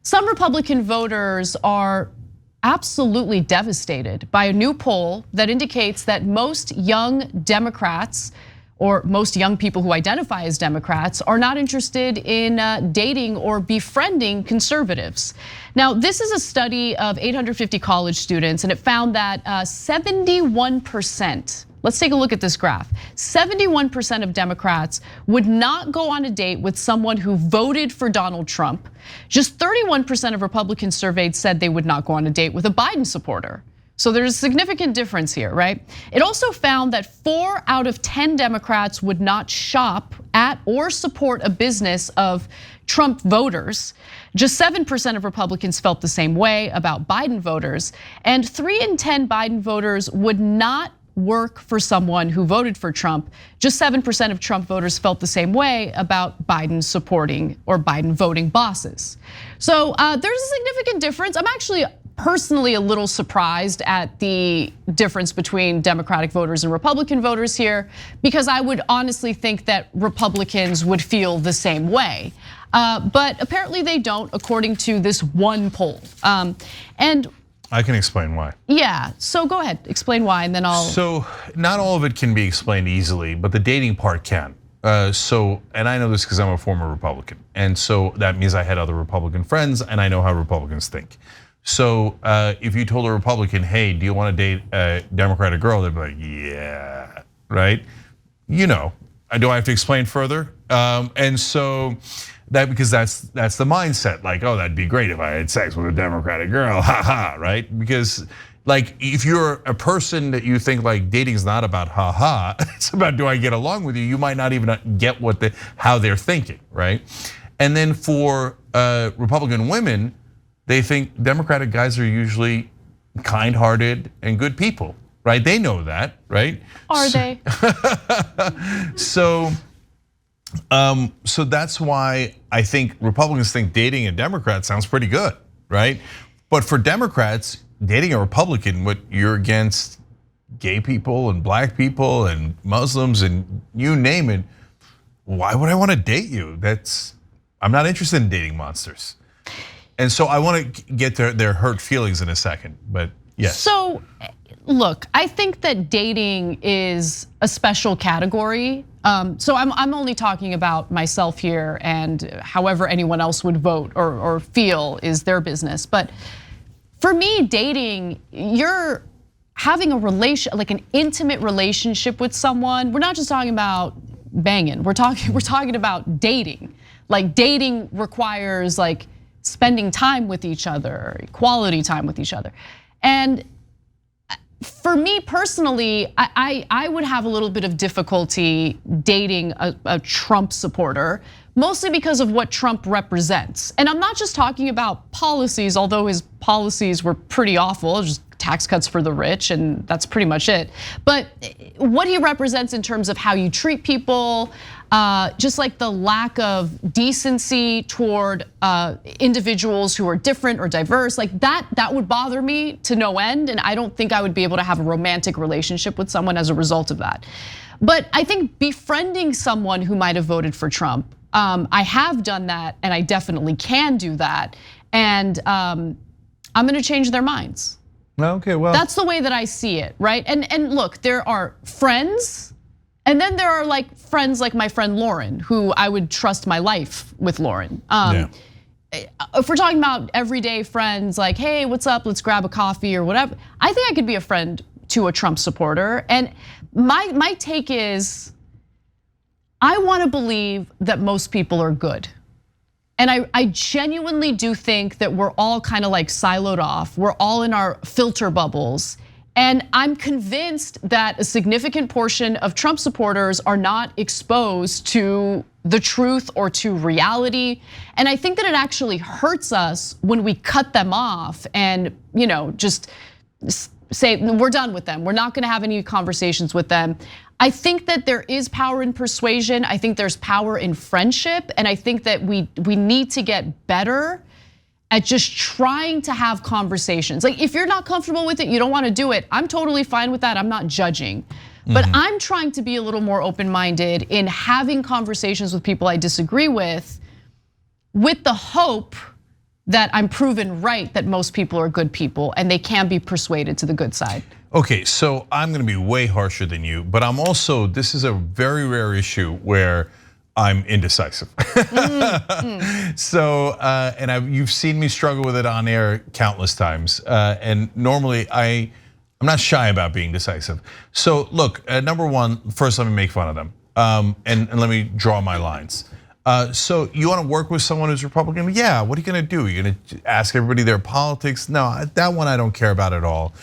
Some Republican voters are absolutely devastated by a new poll that indicates that most young Democrats, or most young people who identify as Democrats, are not interested in dating or befriending conservatives. Now, this is a study of 850 college students, and it found that 71%, let's take a look at this graph. 71% of Democrats would not go on a date with someone who voted for Donald Trump. Just 31% of Republicans surveyed said they would not go on a date with a Biden supporter. So there's a significant difference here, right? It also found that 4 out of 10 Democrats would not shop at or support a business of Trump voters. Just 7% of Republicans felt the same way about Biden voters. And 3 in 10 Biden voters would not work for someone who voted for Trump. Just 7% of Trump voters felt the same way about Biden supporting or Biden voting bosses. So there's a significant difference. I'm actually personally a little surprised at the difference between Democratic voters and Republican voters here, because I would honestly think that Republicans would feel the same way. But apparently they don't, according to this one poll. And I can explain why. Yeah, so go ahead, explain why, and then I'll. So not all of it can be explained easily, but the dating part can. And I know this because I'm a former Republican, and so that means I had other Republican friends, and I know how Republicans think. So if you told a Republican, hey, do you want to date a Democratic girl? They'd be like, yeah, right? You know, do I have to explain further? And so because that's the mindset, like, oh, that'd be great if I had sex with a Democratic girl, haha, right? Because like if you're a person that you think like dating's not about haha, it's about do I get along with you, you might not even get how they're thinking, right? And then for Republican women, they think Democratic guys are usually kind-hearted and good people, right? They know that, right? Are they? So that's why I think Republicans think dating a Democrat sounds pretty good, right? But for Democrats, dating a Republican, what you're against gay people and black people and Muslims and you name it, why would I want to date you? I'm not interested in dating monsters. And so I want to get their hurt feelings in a second, but yes. So look, I think that dating is a special category. So I'm only talking about myself here, and however anyone else would vote or feel is their business. But for me, dating, you're having a like an intimate relationship with someone. We're not just talking about banging. We're talking about dating. Like dating requires like spending time with each other, quality time with each other. And for me personally, I would have a little bit of difficulty dating a Trump supporter, mostly because of what Trump represents. And I'm not just talking about policies, although his policies were pretty awful, just tax cuts for the rich, and that's pretty much it. But what he represents in terms of how you treat people, just like the lack of decency toward individuals who are different or diverse, like that would bother me to no end. And I don't think I would be able to have a romantic relationship with someone as a result of that. But I think befriending someone who might have voted for Trump, I have done that, and I definitely can do that. And I'm gonna change their minds. Okay, well. That's the way that I see it, right? And look, there are friends, and then there are like friends like my friend Lauren, who I would trust my life with Lauren. If we're talking about everyday friends, like, hey, what's up? Let's grab a coffee or whatever. I think I could be a friend to a Trump supporter. And my take is, I want to believe that most people are good. And I genuinely do think that we're all kind of like siloed off. We're all in our filter bubbles. And I'm convinced that a significant portion of Trump supporters are not exposed to the truth or to reality. And I think that it actually hurts us when we cut them off and just say, we're done with them. We're not gonna have any conversations with them. I think that there is power in persuasion. I think there's power in friendship. And I think that we need to get better at just trying to have conversations. Like if you're not comfortable with it, you don't wanna do it, I'm totally fine with that, I'm not judging. But I'm trying to be a little more open-minded in having conversations with people I disagree with the hope that I'm proven right that most people are good people and they can be persuaded to the good side. Okay, so I'm gonna be way harsher than you, but I'm also, this is a very rare issue where I'm indecisive. So, and you've seen me struggle with it on air countless times. And normally I'm not shy about being decisive. So look, number one, first let me make fun of them. And let me draw my lines. So you want to work with someone who's Republican? Yeah, what are you gonna do? You're gonna ask everybody their politics? No, that one I don't care about at all.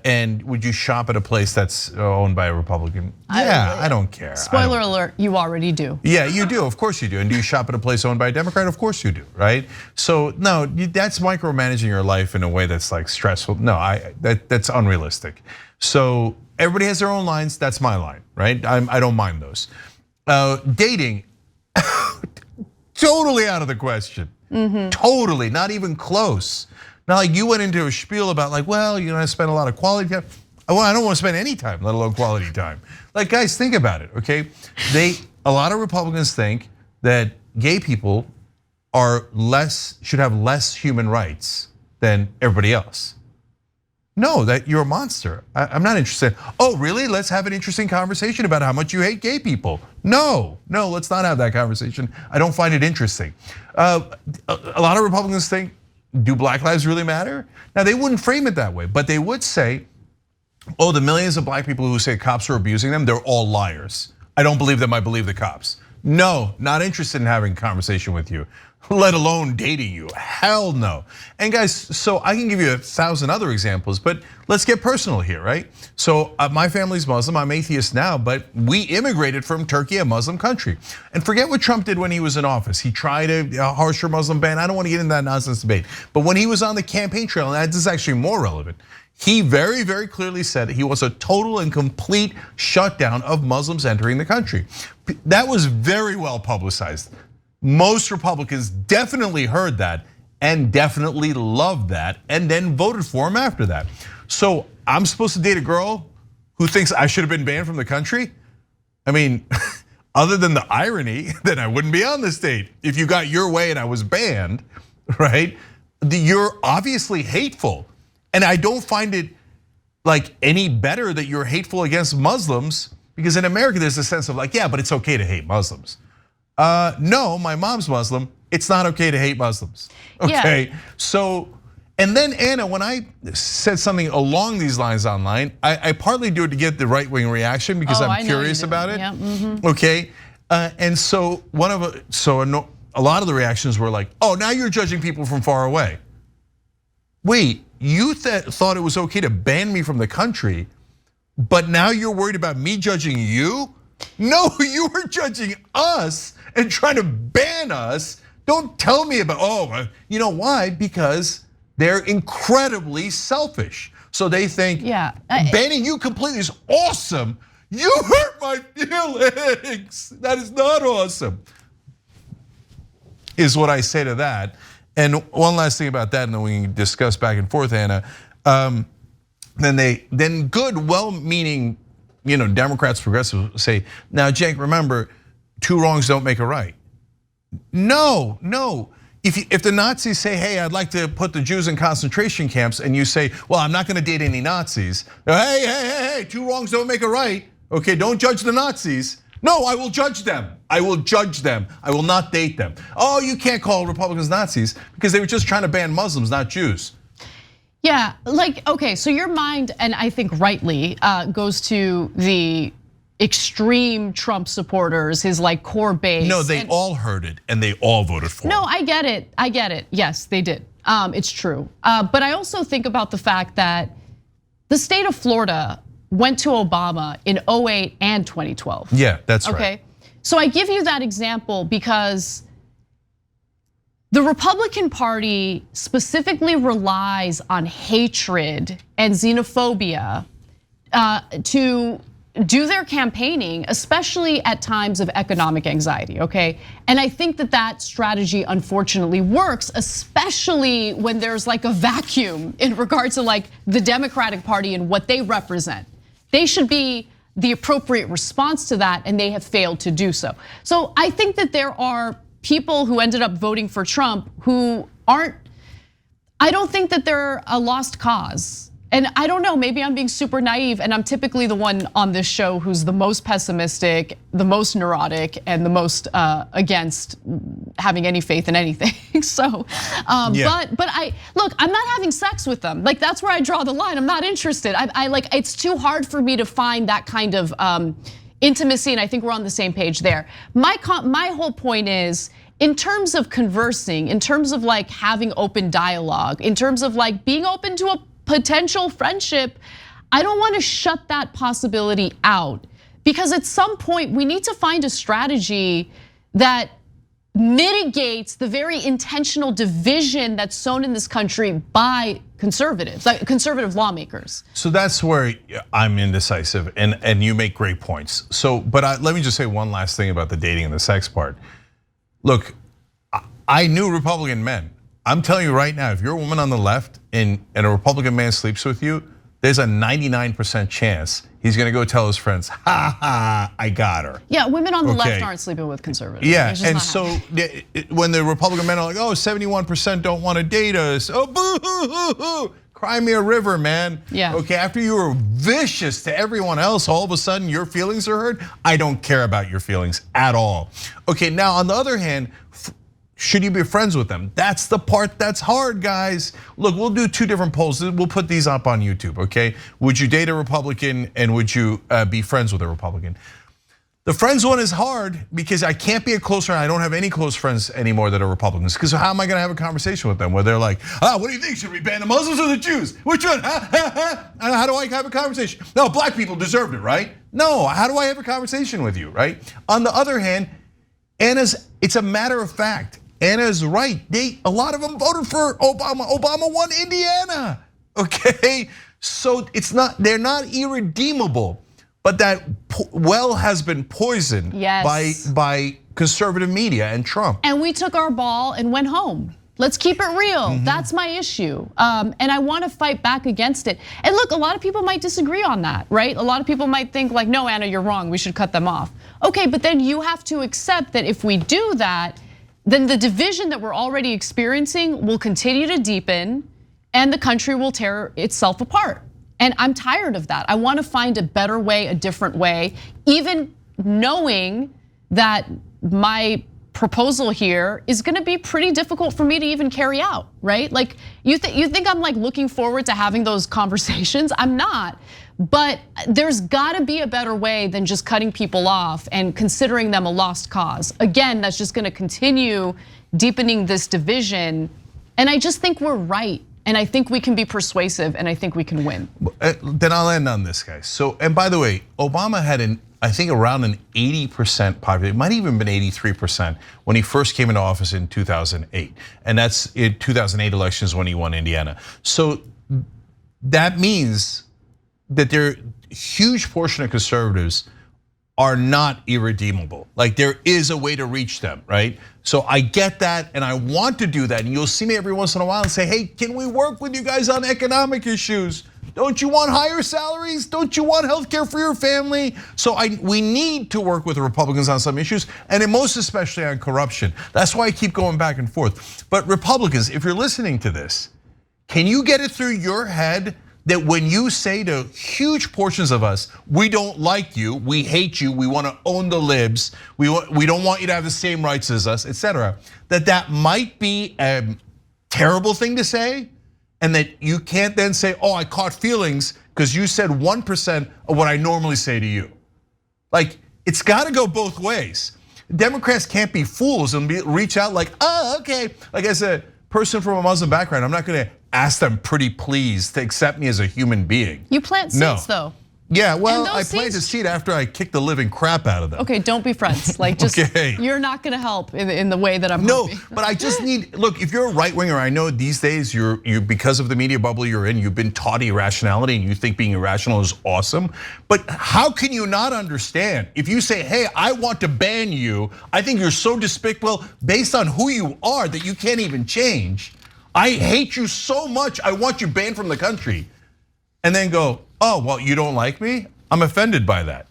And would you shop at a place that's owned by a Republican? Yeah, I don't care. Spoiler alert, you already do. Yeah, you do, of course you do. And do you shop at a place owned by a Democrat? Of course you do, right? So no, that's micromanaging your life in a way that's like stressful. No, that's unrealistic. So everybody has their own lines, that's my line, right? I don't mind those. Dating, totally out of the question. Totally, not even close. Not like you went into a spiel about like, well, I spend a lot of quality time. I don't want to spend any time, let alone quality time. Like guys, think about it, okay? A lot of Republicans think that gay people should have less human rights than everybody else. No, that you're a monster. I'm not interested. Oh, really? Let's have an interesting conversation about how much you hate gay people. No, let's not have that conversation. I don't find it interesting. A lot of Republicans think, do black lives really matter? Now they wouldn't frame it that way, but they would say, oh, the millions of black people who say cops are abusing them, they're all liars. I don't believe them, I believe the cops. No, not interested in having a conversation with you, let alone dating you, hell no. And guys, so I can give you 1,000 other examples, but let's get personal here, right? So my family's Muslim, I'm atheist now, but we immigrated from Turkey, a Muslim country. And forget what Trump did when he was in office. He tried a harsher Muslim ban. I don't want to get into that nonsense debate. But when he was on the campaign trail, and this is actually more relevant, he very, very clearly said he wants a total and complete shutdown of Muslims entering the country. That was very well publicized. Most Republicans definitely heard that and definitely loved that and then voted for him after that. So I'm supposed to date a girl who thinks I should have been banned from the country? I mean, other than the irony, then I wouldn't be on this date. If you got your way and I was banned, right? You're obviously hateful. And I don't find it like any better that you're hateful against Muslims, because in America there's a sense of like, yeah, but it's okay to hate Muslims. No, my mom's Muslim. It's not okay to hate Muslims. Okay, yeah. So, and then Anna, when I said something along these lines online, I partly do it to get the right-wing reaction because I'm curious about it. Yeah, okay, and so a lot of the reactions were like, oh, now you're judging people from far away. Wait, you thought it was okay to ban me from the country, but now you're worried about me judging you? No, you were judging us and trying to ban us. Don't tell me about, you know why? Because they're incredibly selfish. So they think banning you completely is awesome. You hurt my feelings. That is not awesome, is what I say to that. And one last thing about that, and then we can discuss back and forth, Anna. Then good, well-meaning, Democrats, progressives say, now, Cenk, remember, 2 wrongs don't make a right. No. If the Nazis say, hey, I'd like to put the Jews in concentration camps, and you say, well, I'm not going to date any Nazis. Hey, 2 wrongs don't make a right. Okay, don't judge the Nazis. No, I will judge them. I will not date them. Oh, you can't call Republicans Nazis because they were just trying to ban Muslims, not Jews. Yeah, okay, so your mind, and I think rightly, goes to the extreme Trump supporters, his core base. No, they all heard it and they all voted for him. No, I get it. Yes, they did. It's true. But I also think about the fact that the state of Florida went to Obama in 2008 and 2012. Yeah, that's right. Okay, so I give you that example because the Republican Party specifically relies on hatred and xenophobia to do their campaigning, especially at times of economic anxiety, okay? And I think that strategy unfortunately works, especially when there's a vacuum in regards to the Democratic Party and what they represent. They should be the appropriate response to that, and they have failed to do so. So I think that there are people who ended up voting for Trump who aren't I don't think that they're a lost cause. And I don't know, maybe I'm being super naive, and I'm typically the one on this show who's the most pessimistic, the most neurotic, and the most against having any faith in anything. So, but look, I'm not having sex with them. Like, that's where I draw the line. I'm not interested. I like, it's too hard for me to find that kind of intimacy, and I think we're on the same page there. My whole point is, in terms of conversing, in terms of like having open dialogue, in terms of like being open to a potential friendship, I don't want to shut that possibility out, because at some point we need to find a strategy that mitigates the very intentional division that's sown in this country by conservatives, like conservative lawmakers. So that's where I'm indecisive, and you make great points. So, but let me just say one last thing about the dating and the sex part. Look, I knew Republican men. I'm telling you right now, if you're a woman on the left and a Republican man sleeps with you, there's a 99% chance he's gonna go tell his friends, ha ha, I got her. Yeah, women on the left aren't sleeping with conservatives. Yeah, and so when the Republican men are like, oh, 71% don't wanna date us, oh, boo-hoo-hoo-hoo. Cry me a river, man. Yeah. Okay, after you were vicious to everyone else, all of a sudden your feelings are hurt. I don't care about your feelings at all. Okay, now on the other hand, should you be friends with them? That's the part that's hard, guys. Look, we'll do 2 different polls. We'll put these up on YouTube, okay? Would you date a Republican and would you be friends with a Republican? The friends one is hard because I can't be a close friend. I don't have any close friends anymore that are Republicans. Because how am I gonna have a conversation with them where they're like, what do you think? Should we ban the Muslims or the Jews? Which one? How do I have a conversation? No, black people deserved it, right? No, how do I have a conversation with you, right? On the other hand, it's a matter of fact. Anna's right. A lot of them voted for Obama. Obama won Indiana. Okay, so they're not irredeemable, but that well has been poisoned by conservative media and Trump. And we took our ball and went home. Let's keep it real. That's my issue. And I want to fight back against it. And look, a lot of people might disagree on that, right? A lot of people might think like, no, Anna, you're wrong. We should cut them off. Okay, but then you have to accept that if we do that, then the division that we're already experiencing will continue to deepen and the country will tear itself apart. And I'm tired of that. I want to find a better way, a different way, even knowing that my proposal here is gonna be pretty difficult for me to even carry out, right? Like you think I'm like looking forward to having those conversations? I'm not. But there's gotta be a better way than just cutting people off and considering them a lost cause. Again, that's just gonna continue deepening this division. And I just think we're right. And I think we can be persuasive and I think we can win. Then I'll end on this, guys. So, and by the way, Obama had I think around an 80% population, it might even been 83% when he first came into office in 2008. And that's in 2008 elections when he won Indiana. So that means that a huge portion of conservatives are not irredeemable. Like there is a way to reach them, right? So I get that and I want to do that. And you'll see me every once in a while and say, hey, can we work with you guys on economic issues? Don't you want higher salaries? Don't you want healthcare for your family? So we need to work with the Republicans on some issues, and most especially on corruption. That's why I keep going back and forth. But Republicans, if you're listening to this, can you get it through your head that when you say to huge portions of us, we don't like you, we hate you, we want to own the libs, we don't want you to have the same rights as us, etc., that might be a terrible thing to say? And that you can't then say, oh, I caught feelings because you said 1% of what I normally say to you. Like, it's gotta go both ways. Democrats can't be fools and reach out like, oh, okay. Like as a person from a Muslim background, I'm not gonna ask them pretty please to accept me as a human being. You plant seeds though. Yeah, well, I planted a seed after I kicked the living crap out of them. Okay, don't be friends. Like just, you're not gonna help in the way that I'm hoping. No, but I just need, look, if you're a right winger, I know these days you because of the media bubble you're in, you've been taught irrationality and you think being irrational is awesome. But how can you not understand if you say, hey, I want to ban you, I think you're so despicable based on who you are that you can't even change. I hate you so much, I want you banned from the country. And then go, oh, well, you don't like me? I'm offended by that.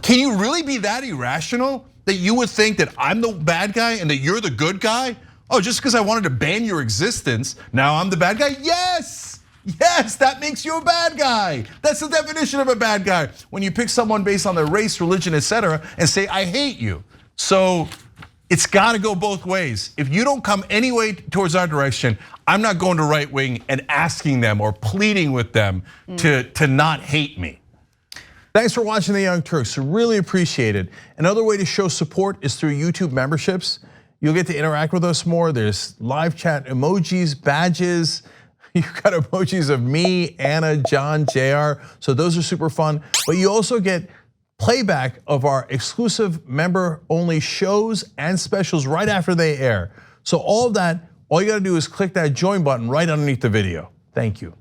Can you really be that irrational that you would think that I'm the bad guy and that you're the good guy? Oh, just because I wanted to ban your existence, now I'm the bad guy? Yes, yes, that makes you a bad guy. That's the definition of a bad guy. When you pick someone based on their race, religion, etc., and say, I hate you. So it's gotta go both ways. If you don't come any way towards our direction, I'm not going to right wing and asking them or pleading with them to not hate me. Thanks for watching The Young Turks, really appreciate it. Another way to show support is through YouTube memberships. You'll get to interact with us more. There's live chat emojis, badges. You've got emojis of me, Anna, John, JR. So those are super fun. But you also get playback of our exclusive member-only shows and specials right after they air. So all of that, all you gotta do is click that join button right underneath the video. Thank you.